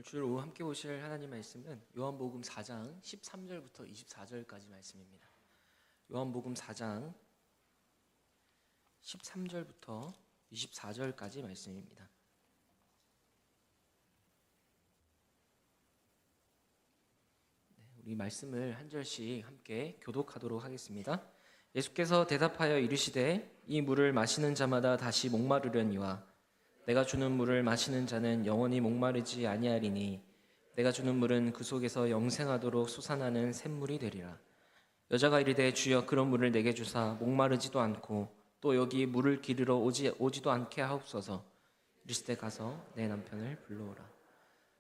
주일 오후 함께 보실 하나님 말씀은 요한복음 4장 13절부터 24절까지 말씀입니다. 요한복음 4장 13절부터 24절까지 말씀입니다. 우리 말씀을 한 절씩 함께 교독하도록 하겠습니다. 예수께서 대답하여 이르시되 이 물을 마시는 자마다 다시 목마르려니와 내가 주는 물을 마시는 자는 영원히 목마르지 아니하리니 내가 주는 물은 그 속에서 영생하도록 솟아나는 샘물이 되리라. 여자가 이르되 주여 그런 물을 내게 주사 목마르지도 않고 또 여기 물을 기르러 오지도 않게 하옵소서. 이르시되 가서 내 남편을 불러오라.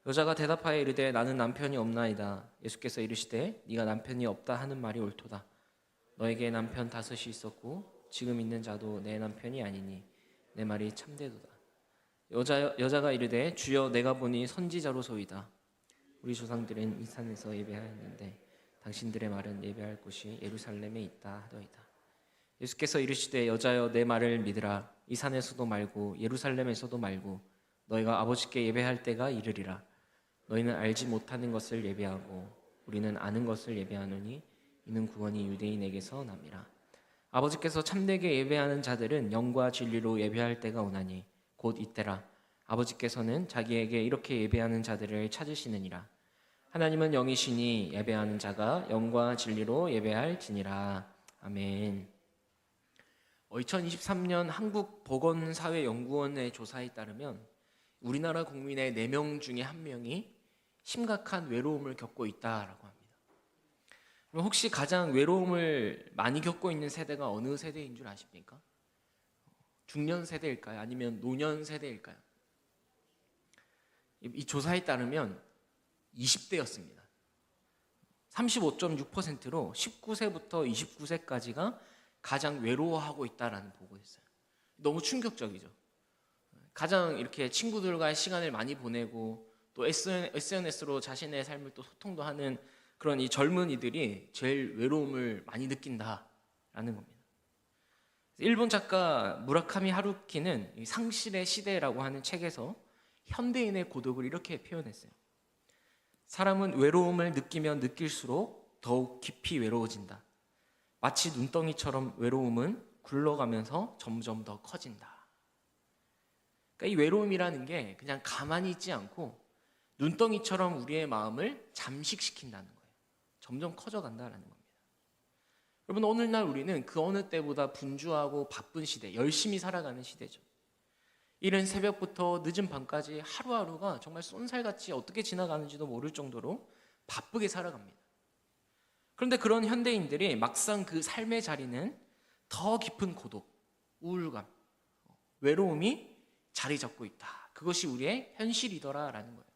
여자가 대답하여 이르되 나는 남편이 없나이다. 예수께서 이르시되 네가 남편이 없다 하는 말이 옳도다. 너에게 남편 5이 있었고 지금 있는 자도 내 남편이 아니니 내 말이 참되도다. 여자가 이르되 주여 내가 보니 선지자로소이다. 우리 조상들은 이 산에서 예배하였는데 당신들의 말은 예배할 곳이 예루살렘에 있다 하더이다. 예수께서 이르시되 여자여 내 말을 믿으라. 이 산에서도 말고 예루살렘에서도 말고 너희가 아버지께 예배할 때가 이르리라. 너희는 알지 못하는 것을 예배하고 우리는 아는 것을 예배하노니 이는 구원이 유대인에게서 남이라. 아버지께서 참되게 예배하는 자들은 영과 진리로 예배할 때가 오나니 곧 이때라. 아버지께서는 자기에게 이렇게 예배하는 자들을 찾으시느니라. 하나님은 영이시니 예배하는 자가 영과 진리로 예배할지니라. 아멘. 2023년 한국보건사회연구원의 조사에 따르면 우리나라 국민의 4명 중에 1명이 심각한 외로움을 겪고 있다라고 합니다. 그럼 혹시 가장 외로움을 많이 겪고 있는 세대가 어느 세대인 줄 아십니까? 중년 세대일까요? 아니면 노년 세대일까요? 이 조사에 따르면 20대였습니다. 35.6%로 19세부터 29세까지가 가장 외로워하고 있다라는 보고였어요. 너무 충격적이죠. 가장 이렇게 친구들과의 시간을 많이 보내고 또 SNS로 자신의 삶을 또 소통도 하는 그런 이 젊은이들이 제일 외로움을 많이 느낀다라는 겁니다. 일본 작가 무라카미 하루키는 상실의 시대라고 하는 책에서 현대인의 고독을 이렇게 표현했어요. 사람은 외로움을 느끼면 느낄수록 더욱 깊이 외로워진다. 마치 눈덩이처럼 외로움은 굴러가면서 점점 더 커진다. 그러니까 이 외로움이라는 게 그냥 가만히 있지 않고 눈덩이처럼 우리의 마음을 잠식시킨다는 거예요. 점점 커져간다는 겁니다. 여러분, 오늘날 우리는 그 어느 때보다 분주하고 바쁜 시대, 열심히 살아가는 시대죠. 이른 새벽부터 늦은 밤까지 하루하루가 정말 쏜살같이 어떻게 지나가는지도 모를 정도로 바쁘게 살아갑니다. 그런데 그런 현대인들이 막상 그 삶의 자리는 더 깊은 고독, 우울감, 외로움이 자리 잡고 있다. 그것이 우리의 현실이더라라는 거예요.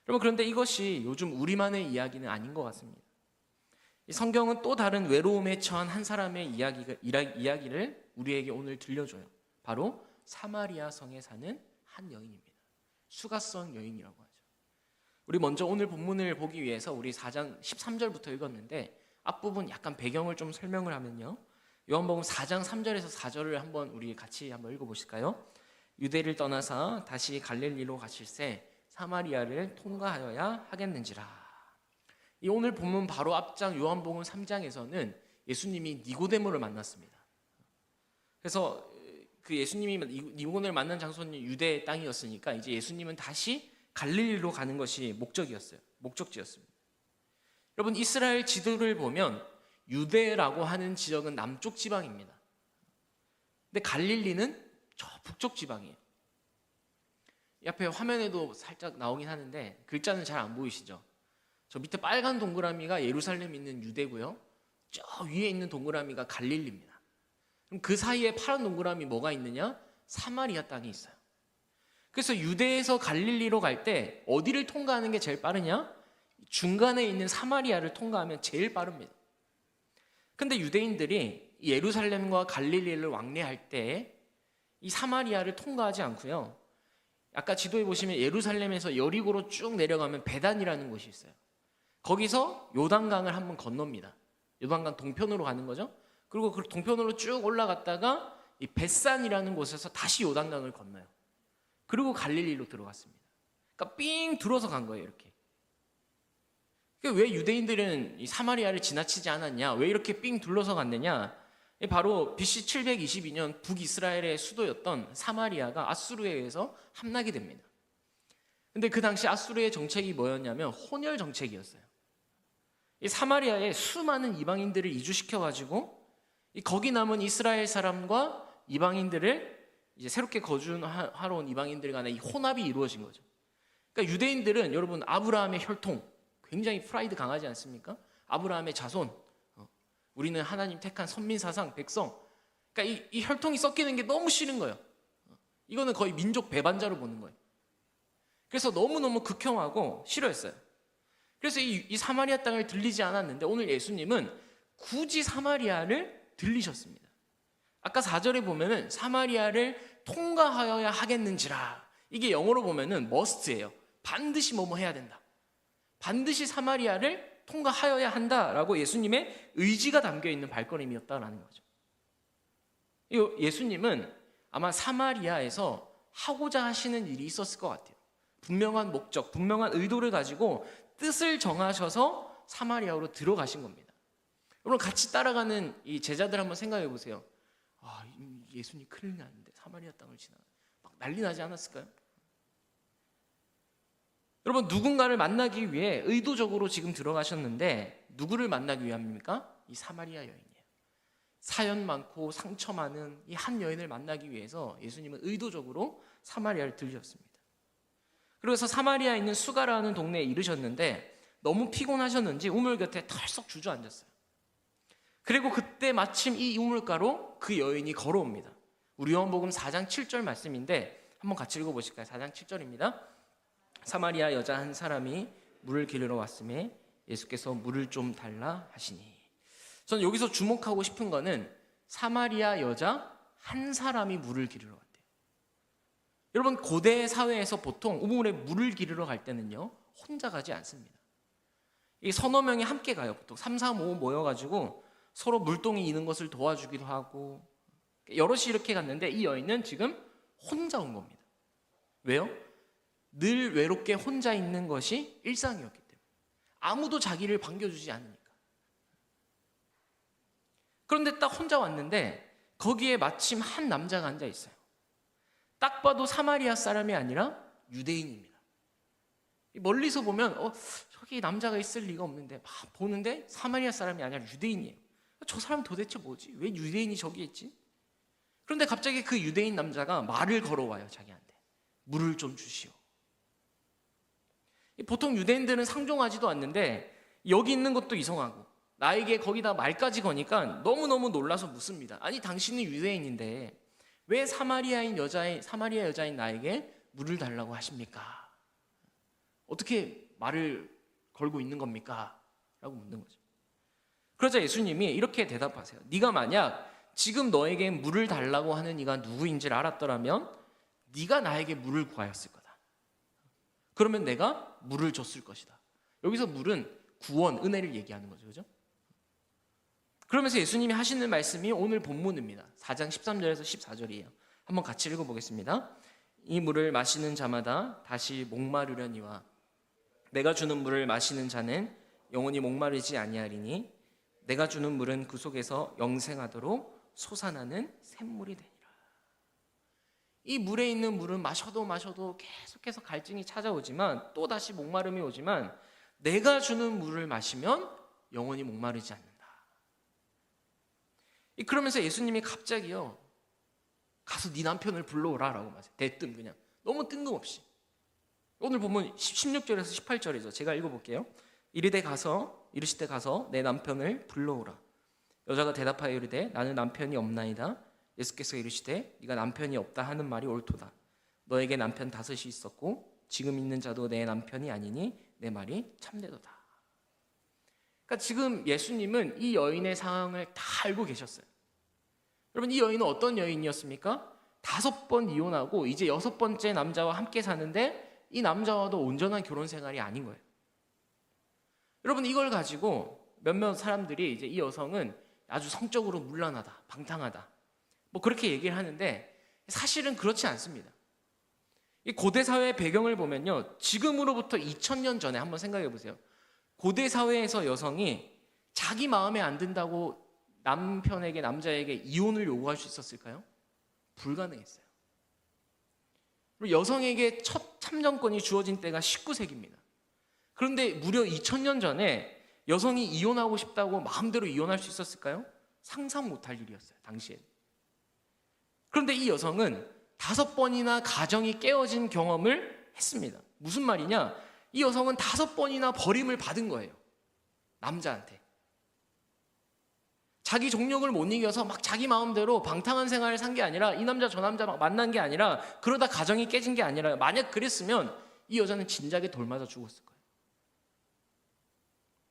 여러분, 그런데 이것이 요즘 우리만의 이야기는 아닌 것 같습니다. 성경은 또 다른 외로움에 처한 한 사람의 이야기를 우리에게 오늘 들려줘요. 바로 사마리아 성에 사는 한 여인입니다. 수가성 여인이라고 하죠. 우리 먼저 오늘 본문을 보기 위해서 우리 4장 13절부터 읽었는데 앞부분 약간 배경을 좀 설명을 하면요. 요한복음 4장 3절에서 4절을 한번 우리 같이 한번 읽어보실까요? 유대를 떠나서 다시 갈릴리로 가실새 사마리아를 통과하여야 하겠는지라. 이 오늘 본문 바로 앞장 요한복음 3장에서는 예수님이 니고데모를 만났습니다. 그래서 그 예수님이 니고데모를 만난 장소는 유대 땅이었으니까 이제 예수님은 다시 갈릴리로 가는 것이 목적지였습니다. 여러분, 이스라엘 지도를 보면 유대라고 하는 지역은 남쪽 지방입니다. 근데 갈릴리는 저 북쪽 지방이에요. 옆에 화면에도 살짝 나오긴 하는데 글자는 잘 안 보이시죠? 저 밑에 빨간 동그라미가 예루살렘에 있는 유대고요. 저 위에 있는 동그라미가 갈릴리입니다. 그럼 그 사이에 파란 동그라미 뭐가 있느냐? 사마리아 땅이 있어요. 그래서 유대에서 갈릴리로 갈 때 어디를 통과하는 게 제일 빠르냐? 중간에 있는 사마리아를 통과하면 제일 빠릅니다. 근데 유대인들이 예루살렘과 갈릴리를 왕래할 때 이 사마리아를 통과하지 않고요. 아까 지도에 보시면 예루살렘에서 여리고로 쭉 내려가면 베단이라는 곳이 있어요. 거기서 요단강을 한번 건넙니다. 요단강 동편으로 가는 거죠. 그리고 그 동편으로 쭉 올라갔다가 이 벳산이라는 곳에서 다시 요단강을 건너요. 그리고 갈릴리로 들어갔습니다. 그러니까 삥 둘러서 간 거예요, 이렇게. 그러니까 왜 유대인들은 이 사마리아를 지나치지 않았냐? 왜 이렇게 삥 둘러서 갔느냐? 바로 BC 722년 북이스라엘의 수도였던 사마리아가 아수르에 의해서 함락이 됩니다. 근데 그 당시 아수르의 정책이 뭐였냐면 혼혈 정책이었어요. 이 사마리아에 수많은 이방인들을 이주시켜가지고 거기 남은 이스라엘 사람과 이방인들을 이제 새롭게 거주하러 온 이방인들 간의 이 혼합이 이루어진 거죠. 그러니까 유대인들은 여러분 아브라함의 혈통, 굉장히 프라이드 강하지 않습니까? 아브라함의 자손, 우리는 하나님 택한 선민 사상, 백성. 그러니까 이 혈통이 섞이는 게 너무 싫은 거예요. 이거는 거의 민족 배반자로 보는 거예요. 그래서 너무너무 극혐하고 싫어했어요. 그래서 이 사마리아 땅을 들리지 않았는데 오늘 예수님은 굳이 사마리아를 들리셨습니다. 아까 4절에 보면은 사마리아를 통과하여야 하겠는지라. 이게 영어로 보면은 must예요. 반드시 뭐뭐 해야 된다. 반드시 사마리아를 통과하여야 한다라고 예수님의 의지가 담겨있는 발걸음이었다라는 거죠. 예수님은 아마 사마리아에서 하고자 하시는 일이 있었을 것 같아요. 분명한 목적, 분명한 의도를 가지고 뜻을 정하셔서 사마리아로 들어가신 겁니다. 여러분 같이 따라가는 이 제자들 한번 생각해 보세요. 예수님 큰일 났는데 사마리아 땅을 지나 막 난리 나지 않았을까요? 여러분 누군가를 만나기 위해 의도적으로 지금 들어가셨는데 누구를 만나기 위함입니까? 이 사마리아 여인이에요. 사연 많고 상처 많은 이 한 여인을 만나기 위해서 예수님은 의도적으로 사마리아를 들리셨습니다. 그래서 사마리아에 있는 수가라는 동네에 이르셨는데 너무 피곤하셨는지 우물 곁에 털썩 주저앉았어요. 그리고 그때 마침 이 우물가로 그 여인이 걸어옵니다. 우리 요한복음 4장 7절 말씀인데 한번 같이 읽어보실까요? 4장 7절입니다. 사마리아 여자 한 사람이 물을 기르러 왔음에 예수께서 물을 좀 달라 하시니. 저는 여기서 주목하고 싶은 거는 사마리아 여자 한 사람이 물을 기르러 왔대요. 여러분 고대 사회에서 보통 우물에 물을 기르러 갈 때는요 혼자 가지 않습니다. 이 서너 명이 함께 가요. 보통 3, 4, 5 모여가지고 서로 물동이 있는 것을 도와주기도 하고 여럿이 이렇게 갔는데 이 여인은 지금 혼자 온 겁니다. 왜요? 늘 외롭게 혼자 있는 것이 일상이었기 때문에. 아무도 자기를 반겨주지 않으니까. 그런데 딱 혼자 왔는데 거기에 마침 한 남자가 앉아 있어요. 딱 봐도 사마리아 사람이 아니라 유대인입니다. 멀리서 보면 저기 남자가 있을 리가 없는데 막 보는데 사마리아 사람이 아니라 유대인이에요. 저 사람 도대체 뭐지? 왜 유대인이 저기 있지? 그런데 갑자기 그 유대인 남자가 말을 걸어와요. 자기한테 물을 좀 주시오. 보통 유대인들은 상종하지도 않는데 여기 있는 것도 이상하고 나에게 거기다 말까지 거니까 너무너무 놀라서 묻습니다. 아니 당신은 유대인인데 왜 사마리아 여자인 나에게 물을 달라고 하십니까? 어떻게 말을 걸고 있는 겁니까? 라고 묻는 거죠. 그러자 예수님이 이렇게 대답하세요. 네가 만약 지금 너에게 물을 달라고 하는 이가 누구인지를 알았더라면 네가 나에게 물을 구하였을 거다. 그러면 내가 물을 줬을 것이다. 여기서 물은 구원, 은혜를 얘기하는 거죠. 그죠? 그러면서 예수님이 하시는 말씀이 오늘 본문입니다. 4장 13절에서 14절이에요. 한번 같이 읽어보겠습니다. 이 물을 마시는 자마다 다시 목마르려니와 내가 주는 물을 마시는 자는 영원히 목마르지 아니하리니 내가 주는 물은 그 속에서 영생하도록 솟아나는 샘물이 되니라. 이 물에 있는 물은 마셔도 계속해서 갈증이 찾아오지만 또 다시 목마름이 오지만 내가 주는 물을 마시면 영원히 목마르지 않는다. 그러면서 예수님이 갑자기요 가서 네 남편을 불러오라 라고 말해요. 대뜸 그냥 너무 뜬금없이. 오늘 보면 16절에서 18절이죠. 제가 읽어볼게요. 이르시되 가서 내 남편을 불러오라. 여자가 대답하여 이르되 나는 남편이 없나이다. 예수께서 이르시되 네가 남편이 없다 하는 말이 옳도다. 너에게 남편 5이 있었고 지금 있는 자도 내 남편이 아니니 내 말이 참되도다. 그러니까 지금 예수님은 이 여인의 상황을 다 알고 계셨어요. 여러분 이 여인은 어떤 여인이었습니까? 5번 이혼하고 이제 6번째 남자와 함께 사는데 이 남자와도 온전한 결혼 생활이 아닌 거예요. 여러분 이걸 가지고 몇몇 사람들이 이제 이 여성은 아주 성적으로 문란하다, 방탕하다 뭐 그렇게 얘기를 하는데 사실은 그렇지 않습니다. 이 고대 사회의 배경을 보면요, 지금으로부터 2000년 전에 한번 생각해 보세요. 고대 사회에서 여성이 자기 마음에 안 든다고 남자에게 이혼을 요구할 수 있었을까요? 불가능했어요. 그리고 여성에게 첫 참정권이 주어진 때가 19세기입니다. 그런데 무려 2000년 전에 여성이 이혼하고 싶다고 마음대로 이혼할 수 있었을까요? 상상 못할 일이었어요, 당시에. 그런데 이 여성은 5번이나 가정이 깨어진 경험을 했습니다. 무슨 말이냐? 이 여성은 5번이나 버림을 받은 거예요, 남자한테. 자기 정력을 못 이겨서 막 자기 마음대로 방탕한 생활을 산 게 아니라, 이 남자 저 남자 막 만난 게 아니라, 그러다 가정이 깨진 게 아니라, 만약 그랬으면 이 여자는 진작에 돌 맞아 죽었을 거예요.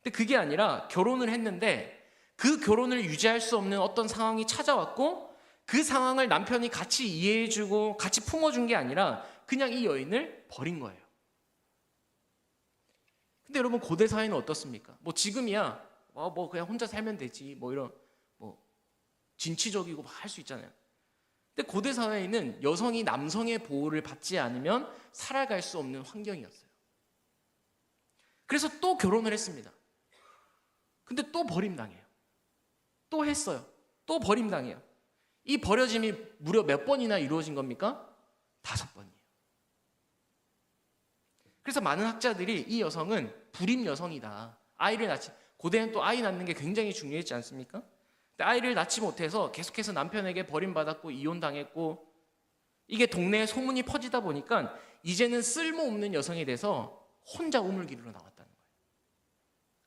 근데 그게 아니라 결혼을 했는데 그 결혼을 유지할 수 없는 어떤 상황이 찾아왔고, 그 상황을 남편이 같이 이해해주고 같이 품어준 게 아니라 그냥 이 여인을 버린 거예요. 근데 여러분, 고대 사회는 어떻습니까? 뭐 지금이야 뭐 그냥 혼자 살면 되지, 뭐 이런 뭐 진취적이고 할 수 있잖아요. 근데 고대 사회에는 여성이 남성의 보호를 받지 않으면 살아갈 수 없는 환경이었어요. 그래서 또 결혼을 했습니다. 근데 또 버림당해요. 또 했어요. 또 버림당해요. 이 버려짐이 무려 몇 번이나 이루어진 겁니까? 5번이에요. 그래서 많은 학자들이 이 여성은 불임 여성이다. 아이를 낳지, 고대는 또 아이 낳는 게 굉장히 중요했지 않습니까? 근데 아이를 낳지 못해서 계속해서 남편에게 버림받았고 이혼당했고, 이게 동네에 소문이 퍼지다 보니까 이제는 쓸모없는 여성이 돼서 혼자 우물기르러 나왔다는 거예요.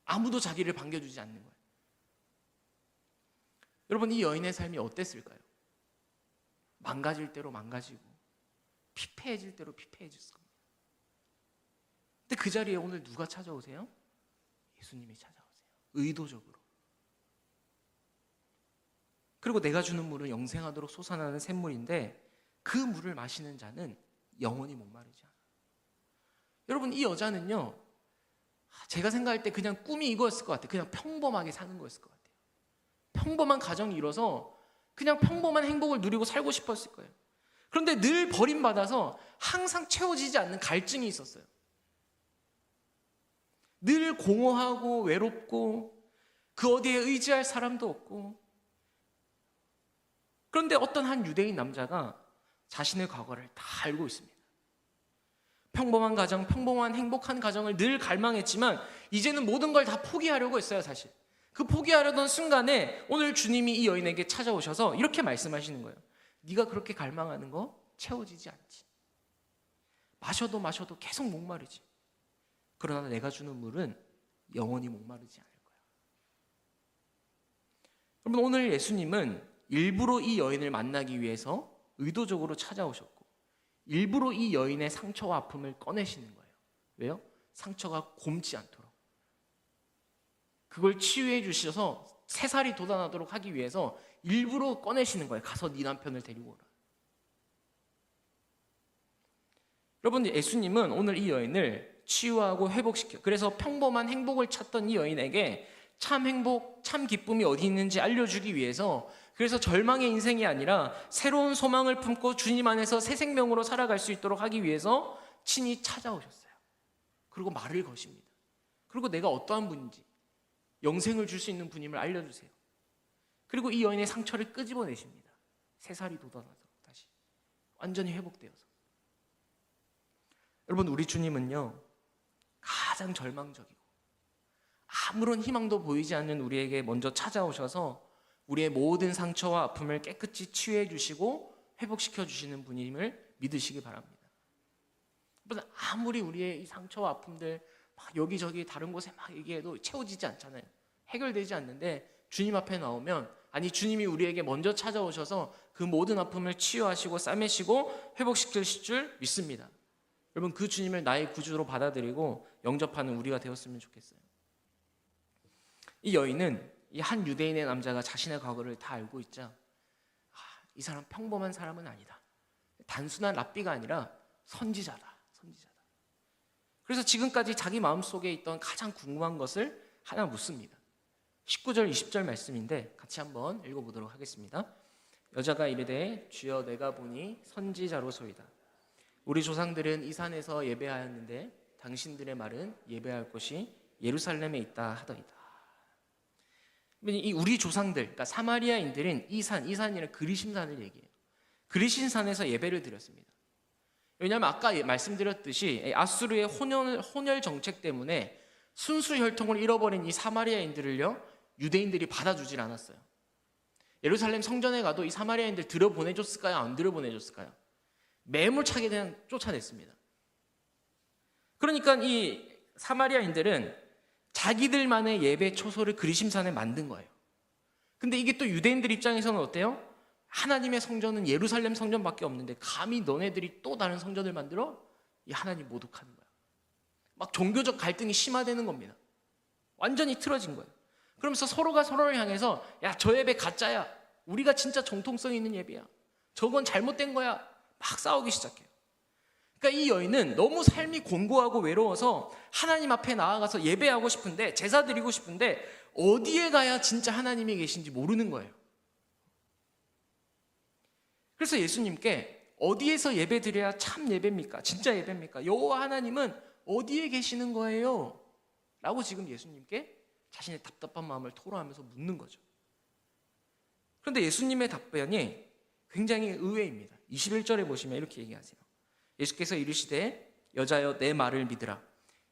아무도 자기를 반겨주지 않는 거예요. 여러분, 이 여인의 삶이 어땠을까요? 망가질 대로 망가지고 피폐해질 대로 피폐해졌을 겁니다. 근데 그 자리에 오늘 누가 찾아오세요? 예수님이 찾아오세요. 의도적으로. 그리고 내가 주는 물은 영생하도록 솟아나는 샘물인데, 그 물을 마시는 자는 영원히 목마르지 않아요. 여러분, 이 여자는요, 제가 생각할 때 그냥 꿈이 이거였을 것 같아요. 그냥 평범하게 사는 거였을 것 같아요. 평범한 가정이 이뤄서 그냥 평범한 행복을 누리고 살고 싶었을 거예요. 그런데 늘 버림받아서 항상 채워지지 않는 갈증이 있었어요. 늘 공허하고 외롭고 그 어디에 의지할 사람도 없고. 그런데 어떤 한 유대인 남자가 자신의 과거를 다 알고 있습니다. 평범한 가정, 평범한 행복한 가정을 늘 갈망했지만 이제는 모든 걸 다 포기하려고 했어요, 사실. 그 포기하려던 순간에 오늘 주님이 이 여인에게 찾아오셔서 이렇게 말씀하시는 거예요. 네가 그렇게 갈망하는 거 채워지지 않지. 마셔도 계속 목마르지. 그러나 내가 주는 물은 영원히 목마르지 않을 거야. 여러분, 오늘 예수님은 일부러 이 여인을 만나기 위해서 의도적으로 찾아오셨고, 일부러 이 여인의 상처와 아픔을 꺼내시는 거예요. 왜요? 상처가 곪지 않도록. 그걸 치유해 주셔서 새살이 돋아나도록 하기 위해서 일부러 꺼내시는 거예요. 가서 네 남편을 데리고 오라. 여러분, 예수님은 오늘 이 여인을 치유하고 회복시켜, 그래서 평범한 행복을 찾던 이 여인에게 참 행복, 참 기쁨이 어디 있는지 알려주기 위해서, 그래서 절망의 인생이 아니라 새로운 소망을 품고 주님 안에서 새 생명으로 살아갈 수 있도록 하기 위해서 친히 찾아오셨어요. 그리고 말을 거십니다. 그리고 내가 어떠한 분인지, 영생을 줄 수 있는 분임을 알려주세요. 그리고 이 여인의 상처를 끄집어내십니다. 새살이 돋아나도록 다시 완전히 회복되어서. 여러분, 우리 주님은요, 가장 절망적이고 아무런 희망도 보이지 않는 우리에게 먼저 찾아오셔서 우리의 모든 상처와 아픔을 깨끗이 치유해 주시고 회복시켜 주시는 분임을 믿으시기 바랍니다. 여러분, 아무리 우리의 이 상처와 아픔들 막 여기저기 다른 곳에 막 얘기해도 채워지지 않잖아요. 해결되지 않는데 주님 앞에 나오면, 아니, 주님이 우리에게 먼저 찾아오셔서 그 모든 아픔을 치유하시고 싸매시고 회복시키실 줄 믿습니다. 여러분, 그 주님을 나의 구주로 받아들이고 영접하는 우리가 되었으면 좋겠어요. 이 여인은 이 한 유대인의 남자가 자신의 과거를 다 알고 있자, 이 사람 평범한 사람은 아니다. 단순한 랍비가 아니라 선지자다. 그래서 지금까지 자기 마음속에 있던 가장 궁금한 것을 하나 묻습니다. 19절 20절 말씀인데 같이 한번 읽어보도록 하겠습니다. 여자가 이르되 주여, 내가 보니 선지자로소이다. 우리 조상들은 이 산에서 예배하였는데 당신들의 말은 예배할 곳이 예루살렘에 있다 하더이다. 이 우리 조상들, 그러니까 사마리아인들은 이 산이란 그리심산을 얘기해요. 그리심산에서 예배를 드렸습니다. 왜냐하면 아까 말씀드렸듯이 아수르의 혼혈 정책 때문에 순수 혈통을 잃어버린 이 사마리아인들을요, 유대인들이 받아주질 않았어요. 예루살렘 성전에 가도 이 사마리아인들 들여보내줬을까요? 안 들여보내줬을까요? 매몰차게 그냥 쫓아냈습니다. 그러니까 이 사마리아인들은 자기들만의 예배 초소를 그리심산에 만든 거예요. 근데 이게 또 유대인들 입장에서는 어때요? 하나님의 성전은 예루살렘 성전밖에 없는데 감히 너네들이 또 다른 성전을 만들어? 이 하나님 모독하는 거야. 막 종교적 갈등이 심화되는 겁니다. 완전히 틀어진 거예요. 그러면서 서로가 서로를 향해서 야, 저 예배 가짜야. 우리가 진짜 정통성 있는 예배야. 저건 잘못된 거야. 막 싸우기 시작해요. 그러니까 이 여인은 너무 삶이 곤고하고 외로워서 하나님 앞에 나아가서 예배하고 싶은데, 제사 드리고 싶은데 어디에 가야 진짜 하나님이 계신지 모르는 거예요. 그래서 예수님께 어디에서 예배 드려야 참 예배입니까? 진짜 예배입니까? 여호와 하나님은 어디에 계시는 거예요? 라고 지금 예수님께 자신의 답답한 마음을 토로하면서 묻는 거죠. 그런데 예수님의 답변이 굉장히 의외입니다. 21절에 보시면 이렇게 얘기하세요. 예수께서 이르시되 여자여 내 말을 믿으라.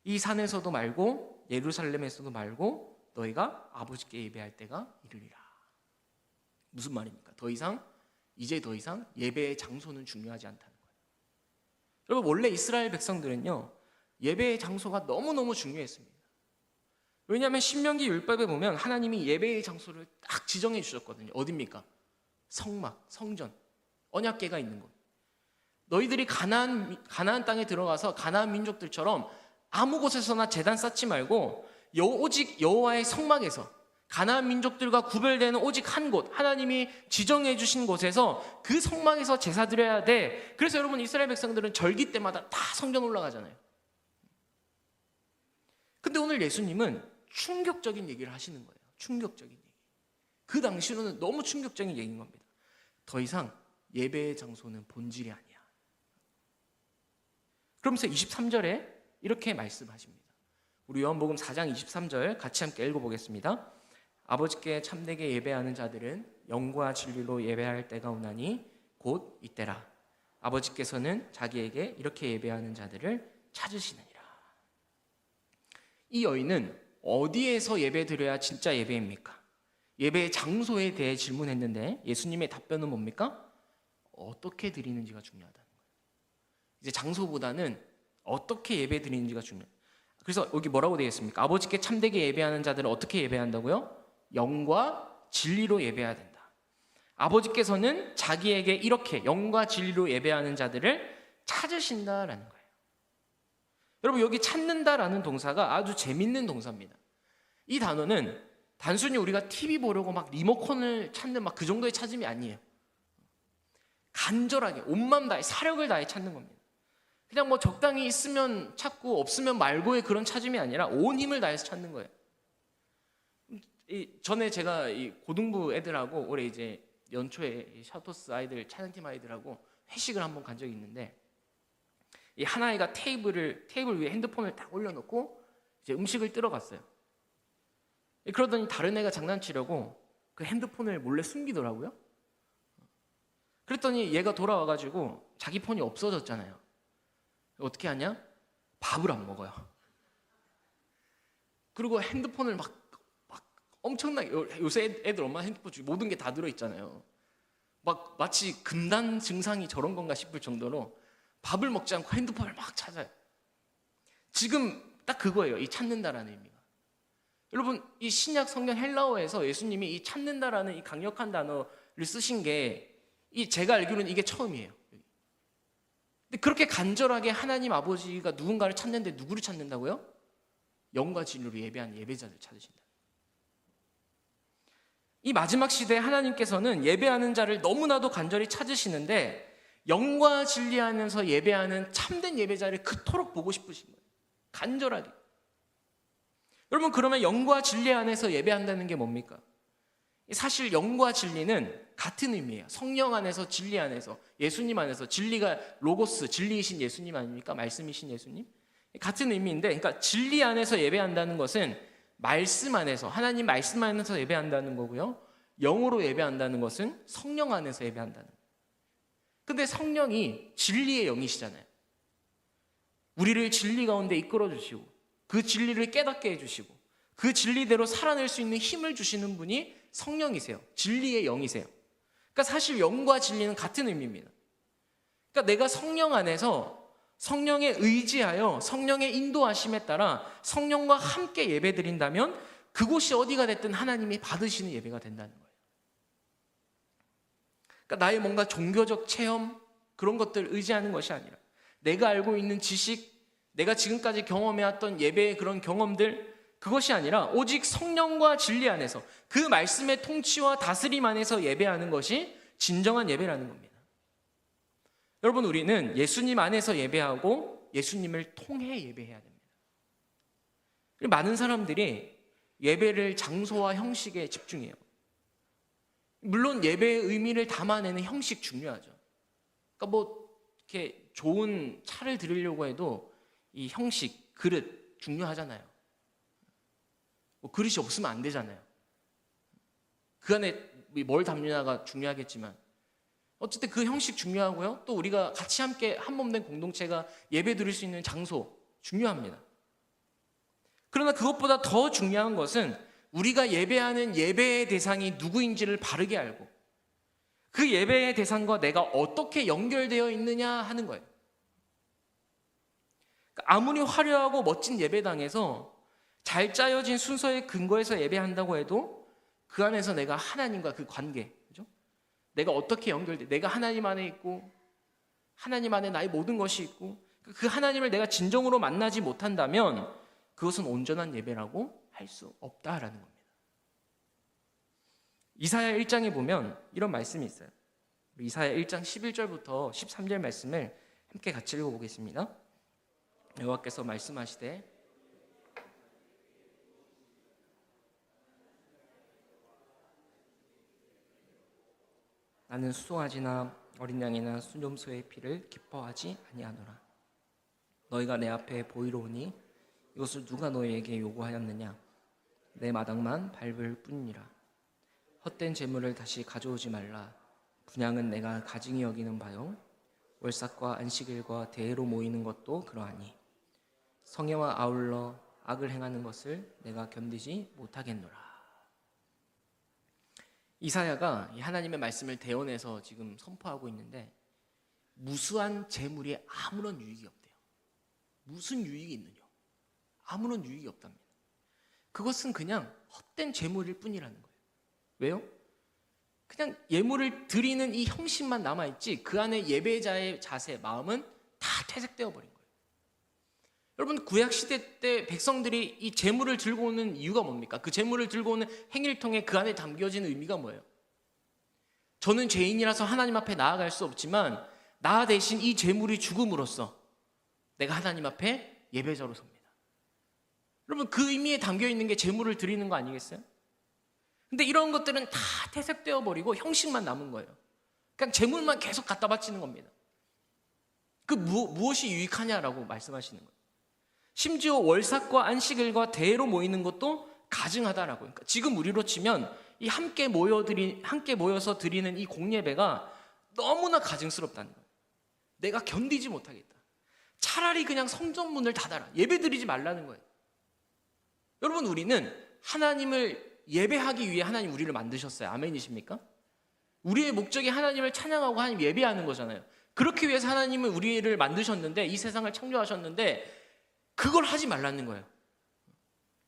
이 산에서도 말고 예루살렘에서도 말고 너희가 아버지께 예배할 때가 이르리라. 무슨 말입니까? 이제 더 이상 예배의 장소는 중요하지 않다는 거예요. 여러분, 원래 이스라엘 백성들은요, 예배의 장소가 너무너무 중요했습니다. 왜냐하면 신명기 율법에 보면 하나님이 예배의 장소를 딱 지정해 주셨거든요. 어디입니까? 성막, 성전, 언약궤가 있는 곳. 너희들이 가나안 땅에 들어가서 가나안 민족들처럼 아무 곳에서나 제단 쌓지 말고 오직 여호와의 성막에서, 가나안 민족들과 구별되는 오직 한 곳, 하나님이 지정해 주신 곳에서 그 성막에서 제사 드려야 돼. 그래서 여러분, 이스라엘 백성들은 절기 때마다 다 성전 올라가잖아요. 근데 오늘 예수님은 충격적인 얘기를 하시는 거예요. 충격적인 얘기. 그 당시로는 너무 충격적인 얘기인 겁니다. 더 이상 예배의 장소는 본질이 아니야. 그러면서 23절에 이렇게 말씀하십니다. 우리 요한복음 4장 23절 같이 함께 읽어보겠습니다. 아버지께 참되게 예배하는 자들은 영과 진리로 예배할 때가 오나니 곧 이때라. 아버지께서는 자기에게 이렇게 예배하는 자들을 찾으시느니라. 이 여인은 어디에서 예배 드려야 진짜 예배입니까? 예배의 장소에 대해 질문했는데 예수님의 답변은 뭡니까? 어떻게 드리는지가 중요하다는 거예요. 이제 장소보다는 어떻게 예배 드리는지가 중요해요. 그래서 여기 뭐라고 되어 있습니까? 아버지께 참되게 예배하는 자들은 어떻게 예배한다고요? 영과 진리로 예배해야 된다. 아버지께서는 자기에게 이렇게 영과 진리로 예배하는 자들을 찾으신다라는 거예요. 여러분, 여기 찾는다라는 동사가 아주 재밌는 동사입니다. 이 단어는 단순히 우리가 TV 보려고 막 리모컨을 찾는 막 그 정도의 찾음이 아니에요. 간절하게 온 마음 다해 사력을 다해 찾는 겁니다. 그냥 뭐 적당히 있으면 찾고 없으면 말고의 그런 찾음이 아니라 온 힘을 다해서 찾는 거예요. 전에 제가 이 고등부 애들하고 올해 이제 연초에 샤토스 아이들 찬양팀 아이들하고 회식을 한번 간 적이 있는데, 이 한 아이가 테이블 위에 핸드폰을 딱 올려놓고 이제 음식을 뜨러 갔어요. 그러더니 다른 애가 장난치려고 그 핸드폰을 몰래 숨기더라고요. 그랬더니 얘가 돌아와가지고 자기 폰이 없어졌잖아요. 어떻게 하냐? 밥을 안 먹어요. 그리고 핸드폰을 막 엄청나게, 요새 애들 엄마 핸드폰 중에 모든 게 다 들어있잖아요. 막 마치 금단 증상이 저런 건가 싶을 정도로 밥을 먹지 않고 핸드폰을 막 찾아요. 지금 딱 그거예요. 이 찾는다라는 의미가. 여러분, 이 신약 성경 헬라어에서 예수님이 이 찾는다라는 이 강력한 단어를 쓰신 게 제가 알기로는 이게 처음이에요. 근데 그렇게 간절하게 하나님 아버지가 누군가를 찾는데 누구를 찾는다고요? 영과 진리로 예배하는 예배자를 찾으신다. 이 마지막 시대에 하나님께서는 예배하는 자를 너무나도 간절히 찾으시는데 영과 진리하면서 예배하는 참된 예배자를 그토록 보고 싶으신 거예요. 간절하게. 여러분, 그러면 영과 진리 안에서 예배한다는 게 뭡니까? 사실 영과 진리는 같은 의미예요. 성령 안에서, 진리 안에서, 예수님 안에서. 진리가 로고스, 진리이신 예수님 아닙니까? 말씀이신 예수님. 같은 의미인데, 그러니까 진리 안에서 예배한다는 것은 말씀 안에서, 하나님 말씀 안에서 예배한다는 거고요. 영으로 예배한다는 것은 성령 안에서 예배한다는 거예요. 근데 성령이 진리의 영이시잖아요. 우리를 진리 가운데 이끌어 주시고, 그 진리를 깨닫게 해주시고, 그 진리대로 살아낼 수 있는 힘을 주시는 분이 성령이세요. 진리의 영이세요. 그러니까 사실 영과 진리는 같은 의미입니다. 그러니까 내가 성령 안에서 성령에 의지하여 성령의 인도하심에 따라 성령과 함께 예배드린다면 그곳이 어디가 됐든 하나님이 받으시는 예배가 된다는 거예요. 그러니까 나의 뭔가 종교적 체험, 그런 것들 의지하는 것이 아니라 내가 알고 있는 지식, 내가 지금까지 경험해왔던 예배의 그런 경험들, 그것이 아니라 오직 성령과 진리 안에서 그 말씀의 통치와 다스림 안에서 예배하는 것이 진정한 예배라는 겁니다. 여러분, 우리는 예수님 안에서 예배하고 예수님을 통해 예배해야 됩니다. 많은 사람들이 예배를 장소와 형식에 집중해요. 물론 예배의 의미를 담아내는 형식 중요하죠. 그러니까 뭐 이렇게 좋은 차를 드리려고 해도 이 형식, 그릇 중요하잖아요. 뭐 그릇이 없으면 안 되잖아요. 그 안에 뭘 담느냐가 중요하겠지만 어쨌든 그 형식 중요하고요. 또 우리가 같이 함께 한 몸 된 공동체가 예배 드릴 수 있는 장소 중요합니다. 그러나 그것보다 더 중요한 것은 우리가 예배하는 예배의 대상이 누구인지를 바르게 알고 그 예배의 대상과 내가 어떻게 연결되어 있느냐 하는 거예요. 아무리 화려하고 멋진 예배당에서 잘 짜여진 순서에 근거해서 예배한다고 해도 그 안에서 내가 하나님과 그 관계, 그죠? 내가 어떻게 연결돼? 내가 하나님 안에 있고 하나님 안에 나의 모든 것이 있고 그 하나님을 내가 진정으로 만나지 못한다면 그것은 온전한 예배라고 할 수 없다라는 겁니다. 이사야 1장에 보면 이런 말씀이 있어요. 이사야 1장 11절부터 13절 말씀을 함께 같이 읽어보겠습니다. 여호와께서 말씀하시되 나는 수송아지나 어린 양이나 순염소의 피를 기뻐하지 아니하노라. 너희가 내 앞에 보이러 오니 이것을 누가 너희에게 요구하였느냐? 내 마당만 밟을 뿐이니라. 헛된 재물을 다시 가져오지 말라. 분향은 내가 가증히 여기는 바요 월삭과 안식일과 대회로 모이는 것도 그러하니 성회와 아울러 악을 행하는 것을 내가 견디지 못하겠노라. 이사야가 하나님의 말씀을 대언해서 지금 선포하고 있는데 무수한 재물이 아무런 유익이 없대요. 무슨 유익이 있느냐? 아무런 유익이 없답니다. 그것은 그냥 헛된 재물일 뿐이라는 거예요. 왜요? 그냥 예물을 드리는 이 형식만 남아있지 그 안에 예배자의 자세, 마음은 다 퇴색되어 버린 거예요. 여러분, 구약시대 때 백성들이 이 재물을 들고 오는 이유가 뭡니까? 그 재물을 들고 오는 행위를 통해 그 안에 담겨진 의미가 뭐예요? 저는 죄인이라서 하나님 앞에 나아갈 수 없지만 나 대신 이 재물이 죽음으로써 내가 하나님 앞에 예배자로 섭니다. 여러분, 그 의미에 담겨있는 게 재물을 드리는 거 아니겠어요? 근데 이런 것들은 다 퇴색되어 버리고 형식만 남은 거예요. 그냥 재물만 계속 갖다 바치는 겁니다. 그 무엇이 유익하냐라고 말씀하시는 거예요. 심지어 월삭과 안식일과 대회로 모이는 것도 가증하다라고. 그러니까 지금 우리로 치면 이 함께 모여서 드리는 이 공예배가 너무나 가증스럽다는 거예요. 내가 견디지 못하겠다. 차라리 그냥 성전문을 닫아라. 예배드리지 말라는 거예요. 여러분, 우리는 하나님을 예배하기 위해 하나님 우리를 만드셨어요. 아멘이십니까? 우리의 목적이 하나님을 찬양하고 하나님 예배하는 거잖아요. 그렇기 위해서 하나님은 우리를 만드셨는데, 이 세상을 창조하셨는데 그걸 하지 말라는 거예요.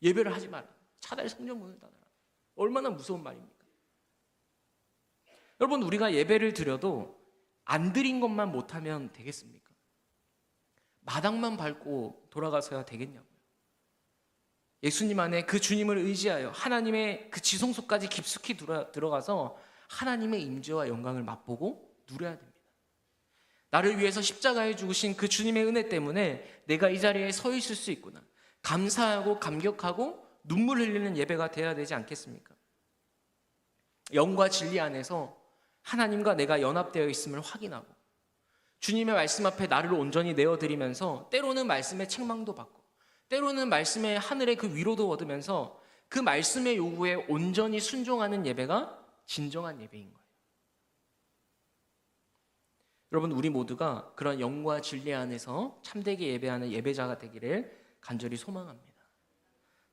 예배를 하지 마라. 차라리 성전문을 닫아라. 얼마나 무서운 말입니까? 여러분, 우리가 예배를 드려도 안 드린 것만 못하면 되겠습니까? 마당만 밟고 돌아가서야 되겠냐고요. 예수님 안에 그 주님을 의지하여 하나님의 그 지성소까지 깊숙이 들어가서 하나님의 임재와 영광을 맛보고 누려야 됩니다. 나를 위해서 십자가에 죽으신 그 주님의 은혜 때문에 내가 이 자리에 서 있을 수 있구나. 감사하고 감격하고 눈물 흘리는 예배가 되어야 되지 않겠습니까? 영과 진리 안에서 하나님과 내가 연합되어 있음을 확인하고 주님의 말씀 앞에 나를 온전히 내어드리면서 때로는 말씀의 책망도 받고 때로는 말씀의 하늘의 그 위로도 얻으면서 그 말씀의 요구에 온전히 순종하는 예배가 진정한 예배인 거예요. 여러분, 우리 모두가 그런 영과 진리 안에서 참되게 예배하는 예배자가 되기를 간절히 소망합니다.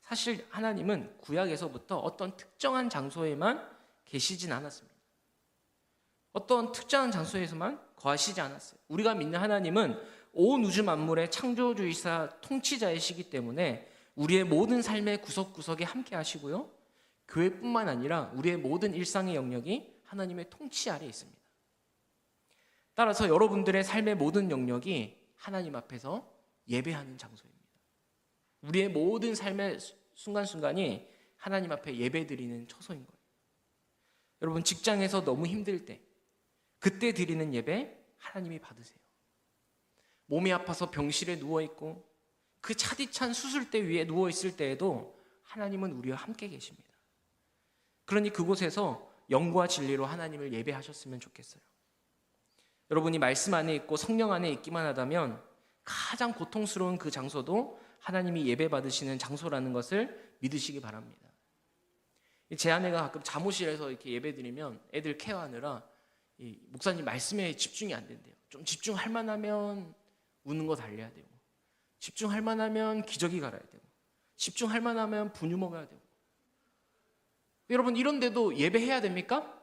사실 하나님은 구약에서부터 어떤 특정한 장소에만 계시진 않았습니다. 어떤 특정한 장소에서만 거하시지 않았어요. 우리가 믿는 하나님은 온 우주 만물의 창조주이사 통치자이시기 때문에 우리의 모든 삶의 구석구석에 함께 하시고요. 교회뿐만 아니라 우리의 모든 일상의 영역이 하나님의 통치 아래에 있습니다. 따라서 여러분들의 삶의 모든 영역이 하나님 앞에서 예배하는 장소입니다. 우리의 모든 삶의 순간순간이 하나님 앞에 예배드리는 처소인 거예요. 여러분, 직장에서 너무 힘들 때 그때 드리는 예배 하나님이 받으세요. 몸이 아파서 병실에 누워있고 그 차디찬 수술대 위에 누워있을 때에도 하나님은 우리와 함께 계십니다. 그러니 그곳에서 영과 진리로 하나님을 예배하셨으면 좋겠어요. 여러분이 말씀 안에 있고 성령 안에 있기만 하다면 가장 고통스러운 그 장소도 하나님이 예배받으시는 장소라는 것을 믿으시기 바랍니다. 제 아내가 가끔 잠옷실에서 이렇게 예배드리면 애들 케어하느라 목사님 말씀에 집중이 안 된대요. 좀 집중할 만하면 우는 거 달래야 되고, 집중할 만하면 기저귀 갈아야 되고, 집중할 만하면 분유 먹어야 되고. 여러분, 이런데도 예배해야 됩니까?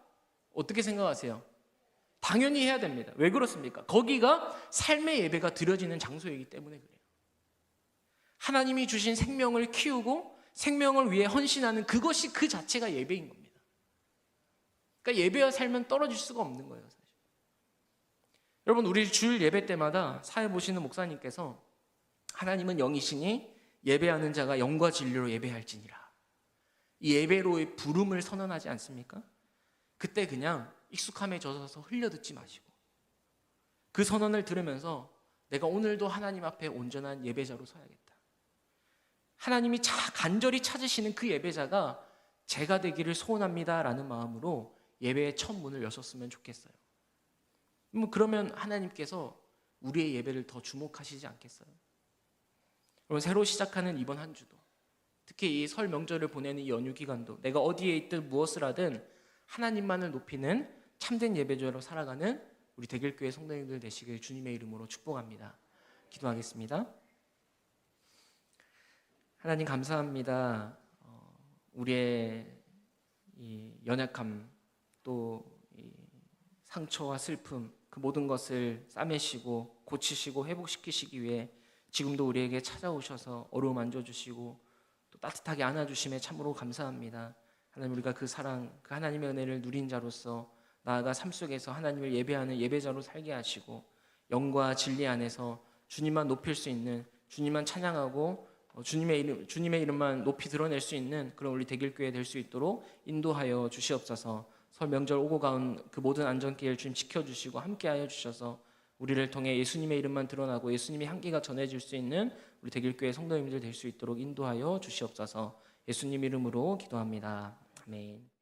어떻게 생각하세요? 당연히 해야 됩니다. 왜 그렇습니까? 거기가 삶의 예배가 드려지는 장소이기 때문에 그래요. 하나님이 주신 생명을 키우고 생명을 위해 헌신하는 그것이 그 자체가 예배인 겁니다. 그러니까 예배와 살면 떨어질 수가 없는 거예요, 사실. 여러분, 우리 주일 예배 때마다 사회 보시는 목사님께서 하나님은 영이시니 예배하는 자가 영과 진리로 예배할지니라, 이 예배로의 부름을 선언하지 않습니까? 그때 그냥 익숙함에 젖어서 흘려듣지 마시고 그 선언을 들으면서 내가 오늘도 하나님 앞에 온전한 예배자로 서야겠다. 하나님이 간절히 찾으시는 그 예배자가 제가 되기를 소원합니다라는 마음으로 예배의 첫 문을 여셨으면 좋겠어요. 그러면 하나님께서 우리의 예배를 더 주목하시지 않겠어요? 여러분, 새로 시작하는 이번 한 주도, 특히 이 설 명절을 보내는 이 연휴 기간도 내가 어디에 있든 무엇을 하든 하나님만을 높이는 참된 예배자로 살아가는 우리 대길교회 성도님들 되시길 주님의 이름으로 축복합니다. 기도하겠습니다. 하나님, 감사합니다. 우리의 이 연약함, 또 이 상처와 슬픔, 그 모든 것을 싸매시고 고치시고 회복시키시기 위해 지금도 우리에게 찾아오셔서 어루움 안겨주시고 또 따뜻하게 안아주심에 참으로 감사합니다. 하나님, 우리가 그 사랑, 그 하나님의 은혜를 누린 자로서 나아가 삶 속에서 하나님을 예배하는 예배자로 살게 하시고 영과 진리 안에서 주님만 높일 수 있는, 주님만 찬양하고 주님의 이름만 높이 드러낼 수 있는 그런 우리 대길교회 될 수 있도록 인도하여 주시옵소서. 설 명절 오고 가온 그 모든 안전길 주님 지켜주시고 함께하여 주셔서 우리를 통해 예수님의 이름만 드러나고 예수님의 향기가 전해질 수 있는 우리 대길교회 성도님들 될 수 있도록 인도하여 주시옵소서. 예수님 이름으로 기도합니다. 아멘.